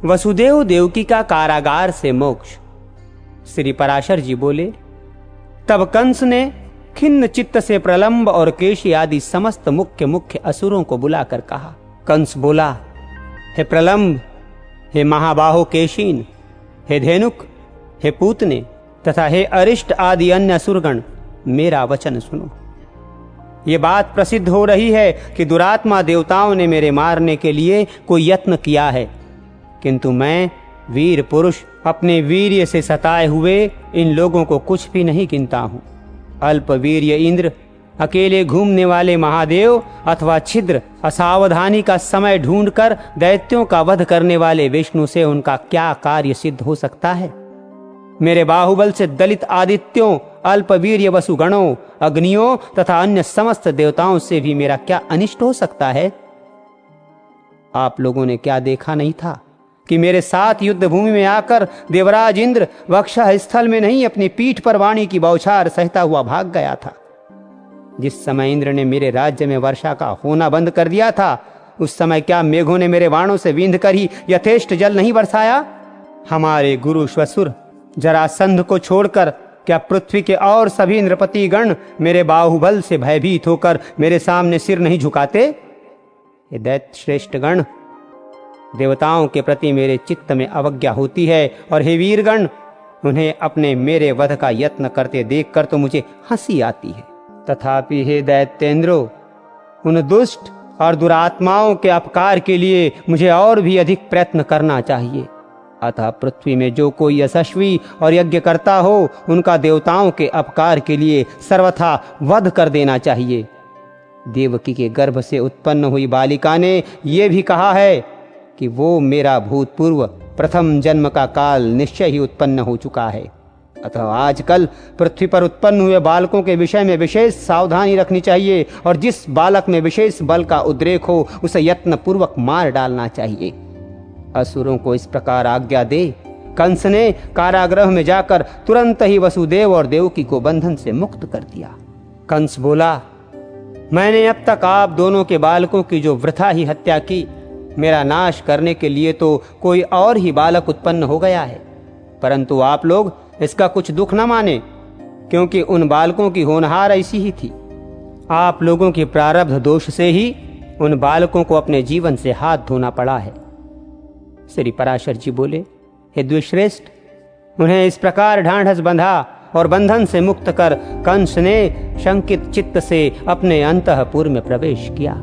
वसुदेव देवकी का कारागार से मोक्ष। श्री पराशर जी बोले, तब कंस ने खिन्न चित्त से प्रलंब और केशी आदि समस्त मुख्य मुख्य असुरों को बुलाकर कहा। कंस बोला, हे प्रलंब, हे महाबाहो केशीन, हे धेनुक, हे पूतने तथा हे अरिष्ट आदि अन्य असुरगण, मेरा वचन सुनो। ये बात प्रसिद्ध हो रही है कि दुरात्मा देवताओं ने मेरे मारने के लिए कोई यत्न किया है, किंतु मैं वीर पुरुष अपने वीर्य से सताए हुए इन लोगों को कुछ भी नहीं गिनता हूं। अल्प वीर्य इंद्र, अकेले घूमने वाले महादेव अथवा छिद्र असावधानी का समय ढूंढकर दैत्यों का वध करने वाले विष्णु से उनका क्या कार्य सिद्ध हो सकता है? मेरे बाहुबल से दलित आदित्यों, अल्प वीर्य वसुगणों, अग्नियों तथा अन्य समस्त देवताओं से भी मेरा क्या अनिष्ट हो सकता है? आप लोगों ने क्या देखा नहीं था कि मेरे साथ युद्ध भूमि में आकर देवराज इंद्र वक्षः स्थल में नहीं अपनी पीठ पर वाणी की बौछार सहता हुआ भाग गया था। जिस समय इंद्र ने मेरे राज्य में वर्षा का होना बंद कर दिया था, उस समय क्या मेघों ने मेरे बाणों से विंध कर ही यथेष्ट जल नहीं बरसाया? हमारे गुरु श्वसुर जरासंध को छोड़कर क्या पृथ्वी के और सभी नृपति गण मेरे बाहुबल से भयभीत होकर मेरे सामने सिर नहीं झुकाते? हे दैत्य श्रेष्ठ गण, देवताओं के प्रति मेरे चित्त में अवज्ञा होती है, और हे वीरगण, उन्हें अपने मेरे वध का यत्न करते देखकर तो मुझे हंसी आती है। तथापि हे दैत्येंद्रो, उन दुष्ट और दुरात्माओं के अपकार के लिए मुझे और भी अधिक प्रयत्न करना चाहिए। अतः पृथ्वी में जो कोई यशस्वी और यज्ञ करता हो, उनका देवताओं के अपकार के लिए सर्वथा वध कर देना चाहिए। देवकी के गर्भ से उत्पन्न हुई बालिका ने यह भी कहा है कि वो मेरा भूतपूर्व प्रथम जन्म का काल निश्चय ही उत्पन्न हो चुका है। अतः आजकल पृथ्वी पर उत्पन्न हुए बालकों के विषय में विशेष सावधानी रखनी चाहिए, और जिस बालक में विशेष बल का उद्रेक हो उसे यत्न पूर्वक मार डालना चाहिए। असुरों को इस प्रकार आज्ञा दे कंस ने कारागृह में जाकर तुरंत ही वसुदेव और देवकी को बंधन से मुक्त कर दिया। कंस बोला, मैंने अब तक आप दोनों के बालकों की जो वृथा ही हत्या की, मेरा नाश करने के लिए तो कोई और ही बालक उत्पन्न हो गया है, परंतु आप लोग इसका कुछ दुख न माने, क्योंकि उन बालकों की होनहार ऐसी ही थी। आप लोगों के प्रारब्ध दोष से ही उन बालकों को अपने जीवन से हाथ धोना पड़ा है। श्री पराशर जी बोले, हे द्विश्रेष्ठ, उन्हें इस प्रकार ढांढस बंधा और बंधन से मुक्त कर कंस ने शंकित चित्त से अपने अंतःपुर में प्रवेश किया।